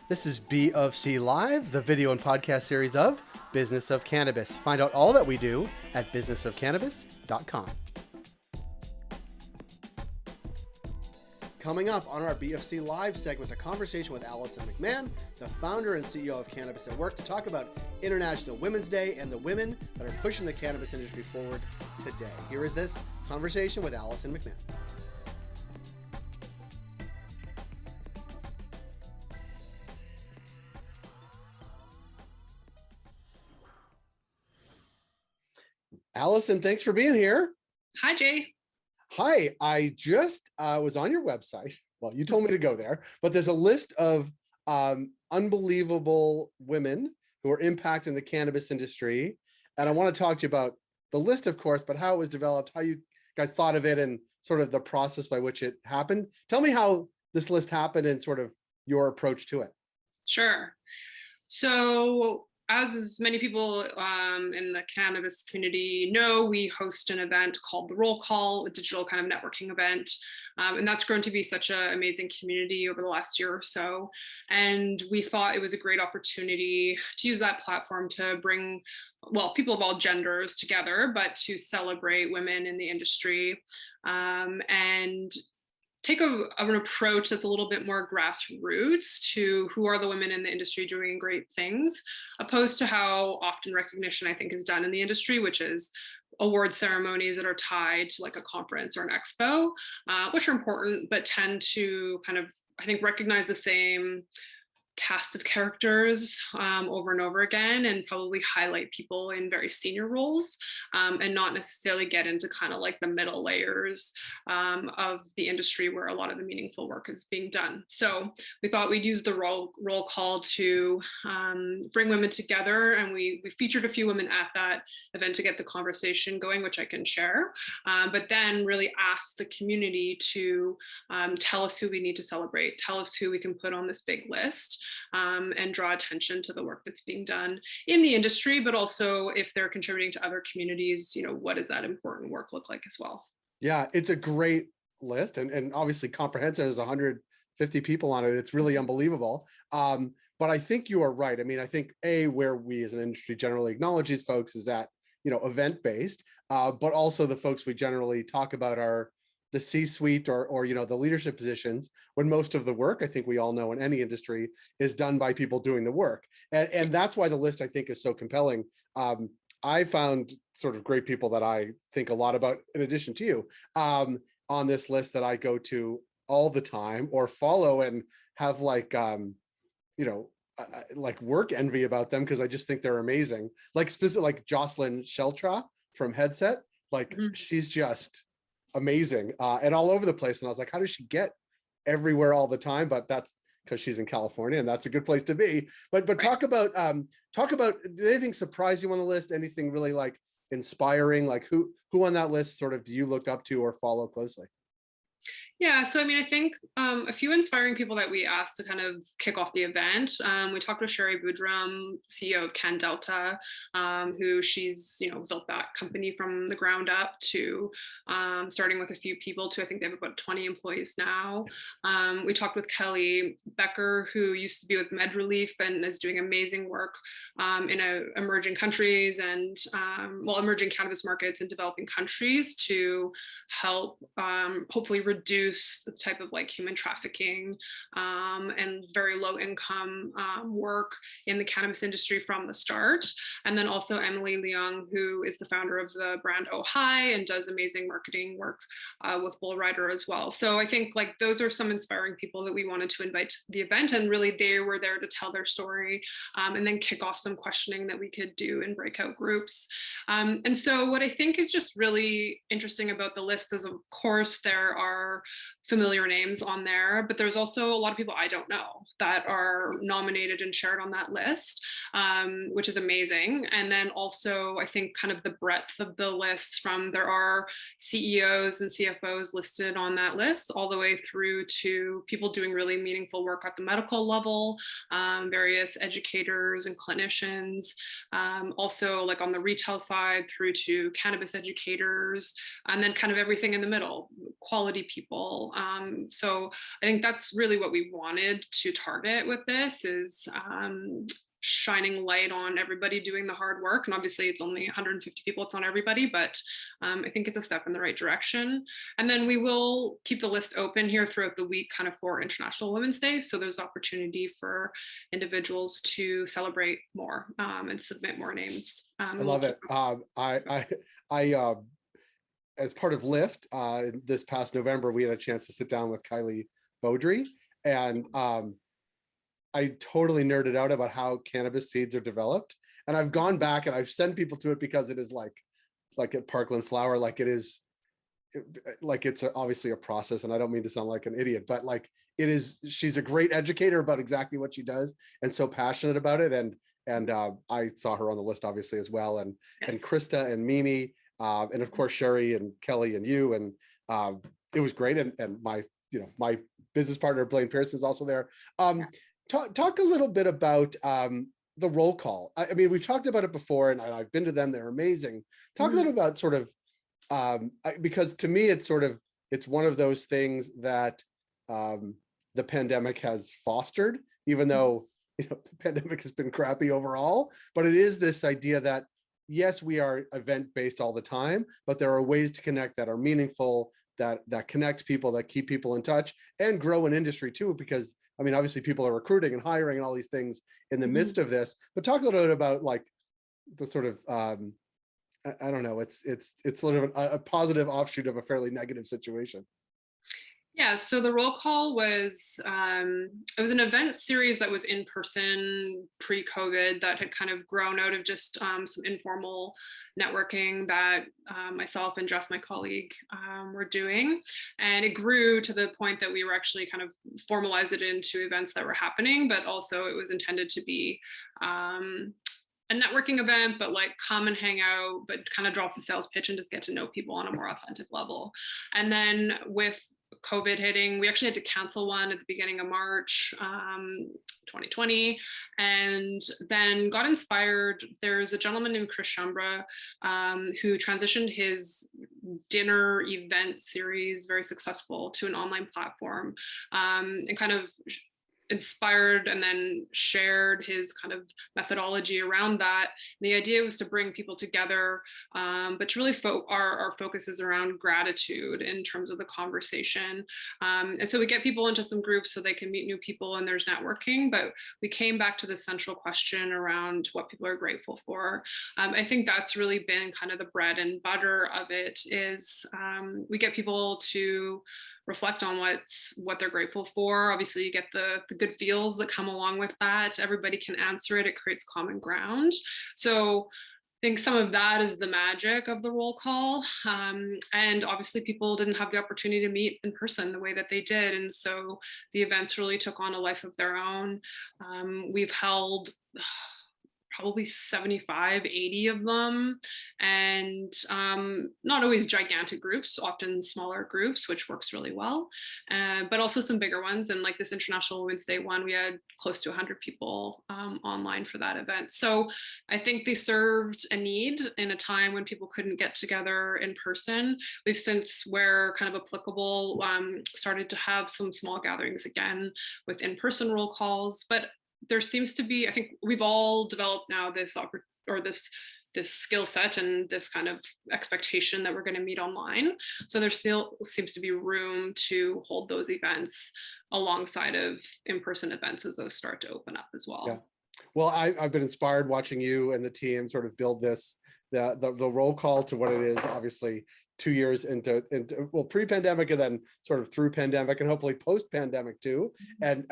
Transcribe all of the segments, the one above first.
This is B of C Live, the video and podcast series of Business of Cannabis. Find out all that we do at businessofcannabis.com. Coming up on our BFC Live segment, a conversation with Alison McMahon, the founder and CEO of Cannabis at Work, to talk about International Women's Day and the women that are pushing the cannabis industry forward today. Here is this conversation with Alison McMahon. Alison, thanks for being here. Hi, Jay. Hi, I just was on your website. Well, you told me to go there, but there's a list of unbelievable women who are impacting the cannabis industry. And I want to talk to you about the list, of course, but how it was developed, how you guys thought of it, and sort of the process by which it happened. Tell me how this list happened and sort of your approach to it. Sure. So, as many people in the cannabis community know, we host an event called the Roll Call, a digital kind of networking event. And that's grown to be such an amazing community over the last year or so. And we thought it was a great opportunity to use that platform to bring, well, people of all genders together, but to celebrate women in the industry and take an approach that's a little bit more grassroots to who are the women in the industry doing great things, opposed to how often recognition, I think, is done in the industry, which is award ceremonies that are tied to like a conference or an expo, which are important, but tend to kind of, I think, recognize the same cast of characters over and over again, and probably highlight people in very senior roles and not necessarily get into kind of like the middle layers of the industry where a lot of the meaningful work is being done. So we thought we'd use the roll call to bring women together, and we featured a few women at that event to get the conversation going, which I can share, but then really ask the community to tell us who we need to celebrate, tell us who we can put on this big list, and draw attention to the work that's being done in the industry, but also if they're contributing to other communities, what does that important work look like as well? Yeah, it's a great list, and obviously comprehensive. There's 150 people on it. It's really unbelievable. But I think you are right. I mean, I think where we as an industry generally acknowledge these folks is that, event based, but also the folks we generally talk about are the C-suite or the leadership positions, when most of the work, I think we all know in any industry, is done by people doing the work. And that's why the list, I think, is so compelling. I found sort of great people that I think a lot about, in addition to you, on this list that I go to all the time or follow and have like work envy about them, because I just think they're amazing. Like like Jocelyn Sheltra from Headset, she's just amazing and all over the place. And I was like, how does she get everywhere all the time? But that's because she's in California, and that's a good place to be. But right. talk about did anything surprise you on the list? Anything really like inspiring? Like who on that list sort of do you look up to or follow closely? Yeah, so I mean, I think a few inspiring people that we asked to kind of kick off the event. We talked with Sherry Boudram, CEO of Can Delta, who she's built that company from the ground up to starting with a few people to I think they have about 20 employees now. We talked with Kelly Becker, who used to be with MedRelief and is doing amazing work in emerging countries and emerging cannabis markets in developing countries to help hopefully reduce the type of like human trafficking and very low income work in the cannabis industry from the start. And then also Emily Leung, who is the founder of the brand Oh Hi and does amazing marketing work with Bull Rider as well. So I think like those are some inspiring people that we wanted to invite to the event, and really they were there to tell their story and then kick off some questioning that we could do in breakout groups. And so what I think is just really interesting about the list is, of course, there are familiar names on there, but there's also a lot of people I don't know that are nominated and shared on that list, which is amazing. And then also I think kind of the breadth of the list, from there are CEOs and CFOs listed on that list all the way through to people doing really meaningful work at the medical level, various educators and clinicians, also like on the retail side through to cannabis educators, and then kind of everything in the middle, quality people, So I think that's really what we wanted to target with this is shining light on everybody doing the hard work. And obviously it's only 150 people, it's not everybody, but I think it's a step in the right direction. And then we will keep the list open here throughout the week kind of for International Women's Day. So there's opportunity for individuals to celebrate more and submit more names. I love it. I as part of Lift, this past November, we had a chance to sit down with Kylie Beaudry, and I totally nerded out about how cannabis seeds are developed. And I've gone back and I've sent people to it because it is like at Parkland Flower, like it is, like it's obviously a process, and I don't mean to sound like an idiot, but like it is, she's a great educator about exactly what she does and so passionate about it. And I saw her on the list obviously as well. And Krista and Mimi, and of course, Sherry and Kelly and you, and it was great. And my business partner, Blaine Pearson, is also there. Talk a little bit about the roll call. I mean, we've talked about it before, and I've been to them. They're amazing. Talk a little about sort of, because to me, it's one of those things that the pandemic has fostered, even though the pandemic has been crappy overall. But it is this idea that, yes, we are event-based all the time, but there are ways to connect that are meaningful, that connect people, that keep people in touch, and grow an industry too, because I mean, obviously people are recruiting and hiring and all these things in the midst of this, but talk a little bit about like the sort of, I don't know, it's sort of a positive offshoot of a fairly negative situation. Yeah, so the roll call was, it was an event series that was in person pre-COVID that had kind of grown out of just some informal networking that myself and Jeff, my colleague, were doing. And it grew to the point that we were actually kind of formalized it into events that were happening, but also it was intended to be a networking event, but like come and hang out, but kind of drop the sales pitch and just get to know people on a more authentic level. And then with COVID hitting, we actually had to cancel one at the beginning of March 2020, and then got inspired. There's a gentleman named Chris Shambra who transitioned his dinner event series, very successful, to an online platform, and kind of inspired and then shared his kind of methodology around that. And the idea was to bring people together, but to really our focus is around gratitude in terms of the conversation. And so we get people into some groups so they can meet new people and there's networking, but we came back to the central question around what people are grateful for. I think that's really been kind of the bread and butter of it is we get people to reflect on what they're grateful for. Obviously, you get the good feels that come along with that. Everybody can answer it. It creates common ground. So I think some of that is the magic of the roll call. And obviously people didn't have the opportunity to meet in person the way that they did. And so the events really took on a life of their own. We've held probably 75, 80 of them, and not always gigantic groups, often smaller groups, which works really well, but also some bigger ones. And like this International Women's Day one, we had close to 100 people online for that event. So I think they served a need in a time when people couldn't get together in person. We've since, where kind of applicable, started to have some small gatherings again with in-person roll calls, but there seems to be, I think we've all developed now this skill set and this kind of expectation that we're going to meet online. So there still seems to be room to hold those events alongside of in-person events as those start to open up as well. Yeah. Well, I've been inspired watching you and the team sort of build this, the roll call to what it is, obviously 2 years into well, pre-pandemic and then sort of through pandemic and hopefully post-pandemic too. And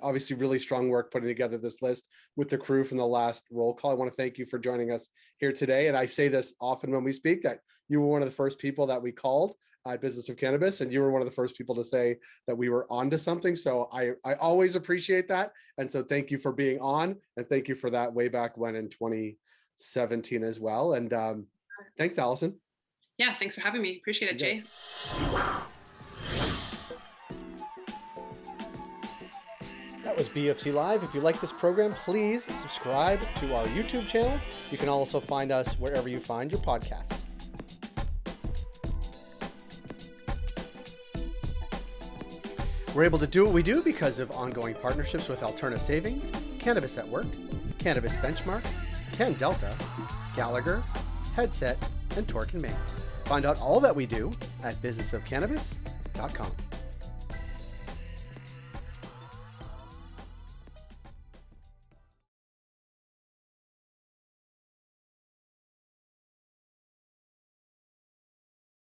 obviously really strong work putting together this list with the crew from the last roll call. I want to thank you for joining us here today. And I say this often when we speak, that you were one of the first people that we called at Business of Cannabis, and you were one of the first people to say that we were onto something. So I always appreciate that. And so thank you for being on, and thank you for that way back when in 2017 as well. And thanks, Alison. Yeah, thanks for having me. Appreciate it, Jay. That was BFC Live. If you like this program, please subscribe to our YouTube channel. You can also find us wherever you find your podcasts. We're able to do what we do because of ongoing partnerships with Alterna Savings, Cannabis at Work, Cannabis Benchmark, Can Delta, Gallagher, Headset, and Torque and Main. Find out all that we do at businessofcannabis.com.